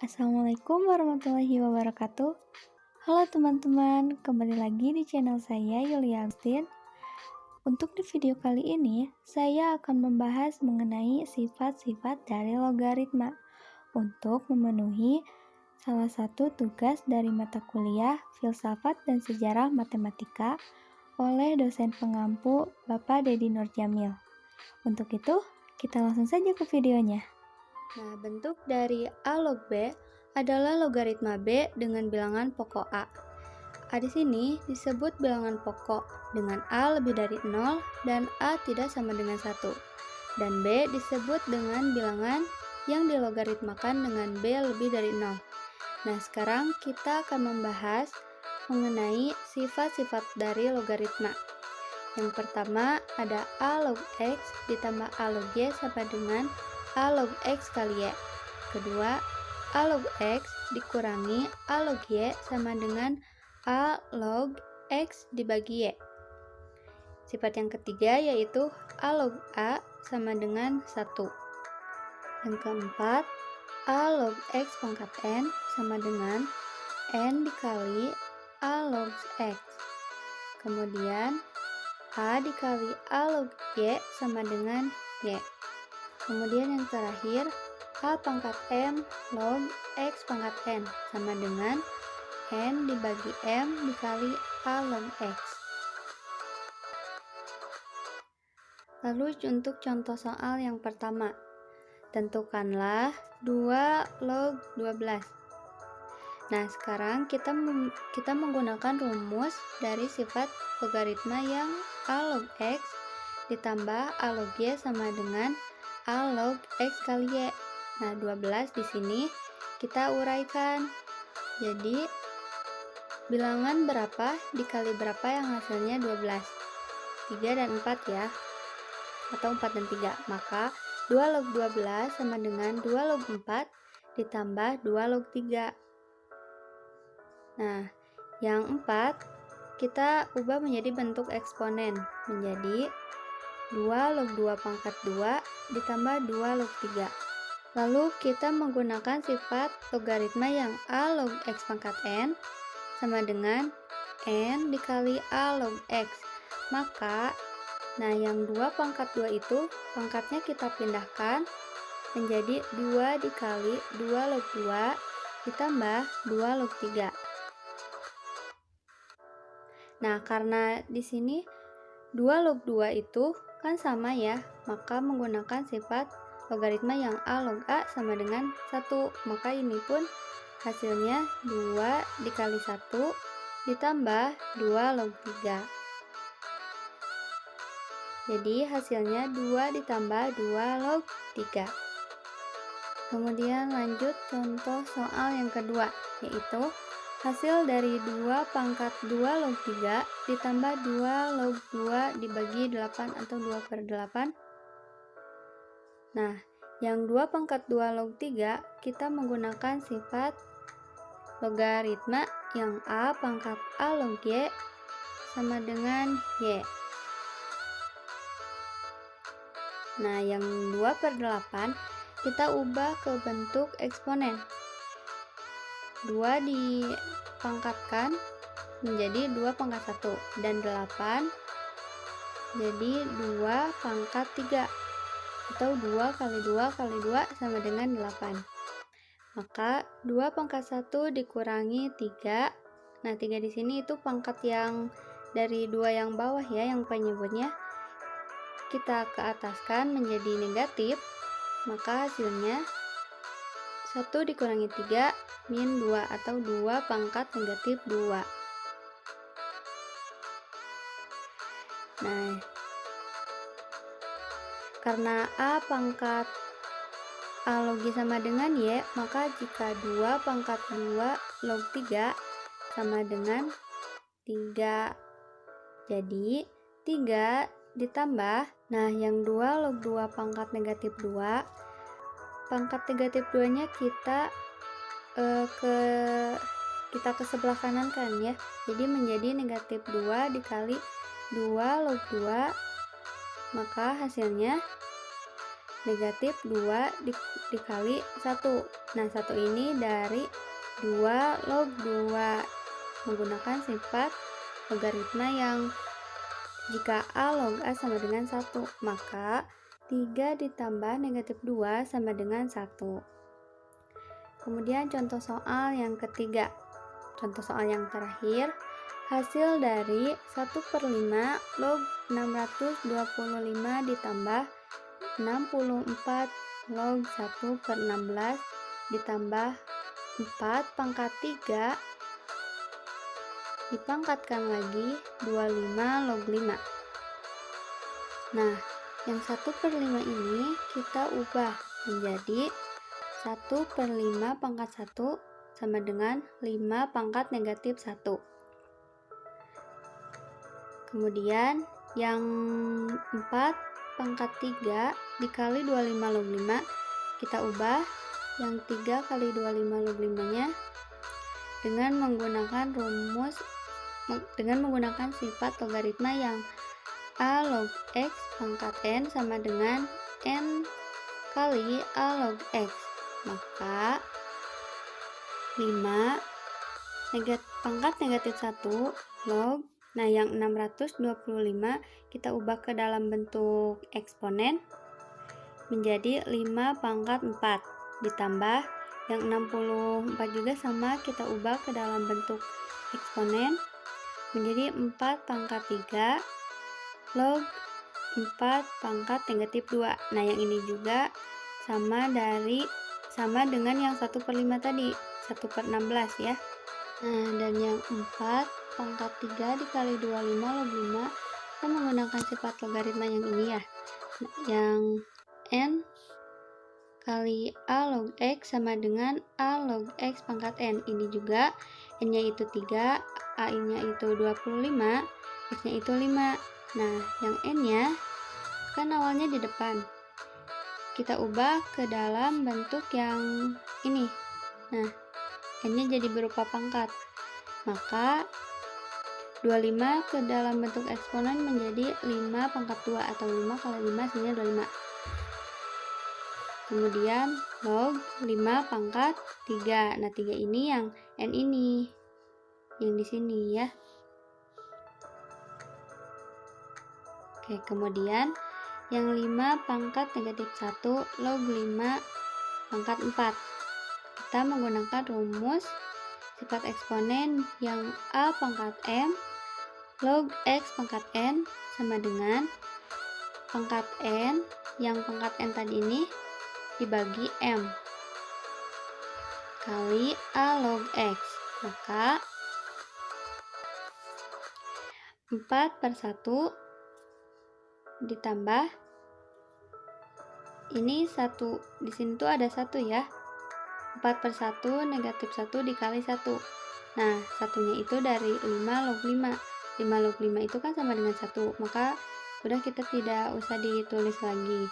Assalamualaikum warahmatullahi wabarakatuh. Halo teman-teman, kembali lagi di channel saya Yulia Agustin. Untuk di video kali ini, saya akan membahas mengenai sifat-sifat dari logaritma untuk memenuhi salah satu tugas dari mata kuliah Filsafat dan Sejarah Matematika oleh dosen pengampu Bapak Dedi Nurjamil. Untuk itu, kita langsung saja ke videonya. Nah, bentuk dari A log B adalah logaritma B dengan bilangan pokok A. A di sini disebut bilangan pokok dengan A lebih dari 0 dan A tidak sama dengan 1. Dan B disebut dengan bilangan yang dilogaritmakan dengan B lebih dari 0. Nah, sekarang kita akan membahas mengenai sifat-sifat dari logaritma. Yang pertama ada A log X ditambah A log Y sama dengan A log X kali Y. Kedua, A log X dikurangi A log Y sama dengan A log X dibagi Y. Sifat yang ketiga yaitu A log A sama dengan 1. Yang keempat, A log X pangkat N sama dengan N dikali A log X. Kemudian, A dikali A log Y sama dengan Y. Kemudian yang terakhir, A pangkat M log X pangkat N sama dengan N dibagi M dikali A log X. Lalu untuk contoh soal yang pertama, tentukanlah 2 log 12. Nah, sekarang kita menggunakan rumus dari sifat logaritma yang A log X ditambah A log Y sama dengan A log X kali Y. Nah, 12 di sini kita uraikan. Jadi, bilangan berapa dikali berapa yang hasilnya 12? 3 dan 4 ya. Atau 4 dan 3. Maka, 2 log 12 sama dengan 2 log 4 ditambah 2 log 3. Nah, yang 4 kita ubah menjadi bentuk eksponen. Menjadi 2 log 2 pangkat 2 ditambah 2 log 3. Lalu kita menggunakan sifat logaritma yang A log X pangkat N sama dengan N dikali A log X. Maka, yang 2 pangkat 2 itu pangkatnya kita pindahkan menjadi 2 dikali 2 log 2 ditambah 2 log 3. Nah, karena di sini 2 log 2 itu kan sama ya, maka menggunakan sifat logaritma yang A log A sama dengan 1. Maka ini pun hasilnya 2 dikali 1 ditambah 2 log 3. Jadi hasilnya 2 ditambah 2 log 3. Kemudian lanjut contoh soal yang kedua, yaitu hasil dari 2 pangkat 2 log 3 ditambah 2 log 2 dibagi 8 atau 2/8. Nah, yang 2 pangkat 2 log 3 kita menggunakan sifat logaritma yang A pangkat A log Y sama dengan Y. Nah, yang 2/8 kita ubah ke bentuk eksponen. 2 dipangkatkan menjadi 2 pangkat 1 dan 8 jadi 2 pangkat 3 atau 2 kali 2 kali 2 sama dengan 8. Maka 2 pangkat 1 dikurangi 3. Nah, 3 di sini itu pangkat yang dari 2 yang bawah ya, yang penyebutnya kita ke ataskan menjadi negatif. Maka hasilnya 1 dikurangi 3 min 2 atau 2 pangkat negatif 2. Nah, karena A pangkat A log Y sama dengan Y, maka jika 2 pangkat 2 log 3 sama dengan 3. Jadi, 3 ditambah, yang 2 log 2 pangkat negatif 2, pangkat negatif 2-nya kita ke sebelah kanan kan ya. Jadi menjadi negatif 2 dikali 2 log 2, maka hasilnya negatif 2 dikali 1. Nah, 1 ini dari 2 log 2 menggunakan sifat logaritma yang jika A log A sama dengan 1, maka 3 ditambah negatif 2 sama dengan 1. Kemudian contoh soal yang ketiga. Contoh soal yang terakhir, hasil dari 1/5 log 625 ditambah 64 log 1/16 ditambah 4 pangkat 3 dipangkatkan lagi 25 log 5. Nah, yang 1/5 ini kita ubah menjadi 1/5 pangkat 1 sama dengan 5 pangkat negatif 1. Kemudian yang 4 pangkat 3 dikali 25 log 5 kita ubah yang 3 kali 25 log 5 nya dengan menggunakan sifat logaritma yang A log X pangkat N sama dengan N kali A log X. Maka 5 pangkat negatif 1 log, nah yang 625 kita ubah ke dalam bentuk eksponen menjadi 5 pangkat 4 ditambah yang 64 juga sama kita ubah ke dalam bentuk eksponen menjadi 4 pangkat 3 log 4 pangkat negatif 2. Nah, yang ini juga sama dengan yang 1/5 tadi, 1/16 ya. Nah, dan yang 4 pangkat 3 dikali 25 log 5 kita menggunakan sifat logaritma yang ini ya. Yang N kali A log X sama dengan A log X pangkat N. Ini juga N-nya itu 3, A-nya itu 25, X-nya itu 5. Nah, yang N-nya kan awalnya di depan. Kita ubah ke dalam bentuk yang ini. Nah, N-nya jadi berupa pangkat. Maka 25 ke dalam bentuk eksponen menjadi 5 pangkat 2 atau 5 kali 5 hasilnya 25. Kemudian log 5 pangkat 3. Nah, 3 ini yang N ini. Yang di sini ya. Oke, kemudian yang 5 pangkat negatif 1 log 5 pangkat 4. Kita menggunakan rumus sifat eksponen yang A pangkat M log X pangkat N sama dengan pangkat N, yang pangkat N tadi ini dibagi M kali A log X. Maka 4/1 ditambah ini 1, di sini tuh ada 1 ya. 4/1 negatif 1 dikali 1. Nah, satunya itu dari 5 log 5. 5 log 5 itu kan sama dengan 1, maka udah kita tidak usah ditulis lagi.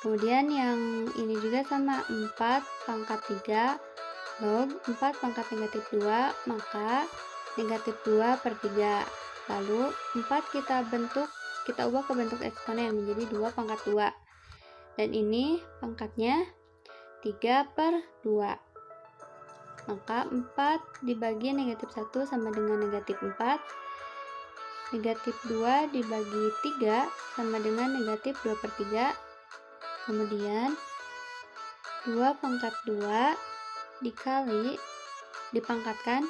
Kemudian yang ini juga sama, 4 pangkat 3 log 4 pangkat negatif 2, maka negatif 2/3. Lalu 4 kita ubah ke bentuk eksponen menjadi 2 pangkat 2. Dan ini pangkatnya 3/2. Maka 4 dibagi negatif 1 sama dengan negatif 4. Negatif 2 dibagi 3 sama dengan negatif 2/3. Kemudian 2 pangkat 2 dikali dipangkatkan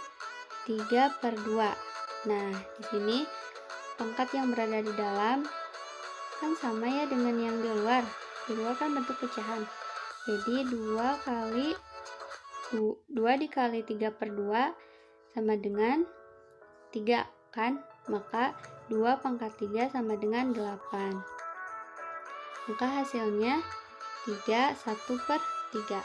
3/2. Nah, di sini pangkat yang berada di dalam kan sama ya dengan yang di luar. Di luar kan bentuk pecahan. Jadi 2 dikali 3/2 sama dengan 3 kan? Maka 2 pangkat 3 sama dengan 8. Maka hasilnya 3 1/3.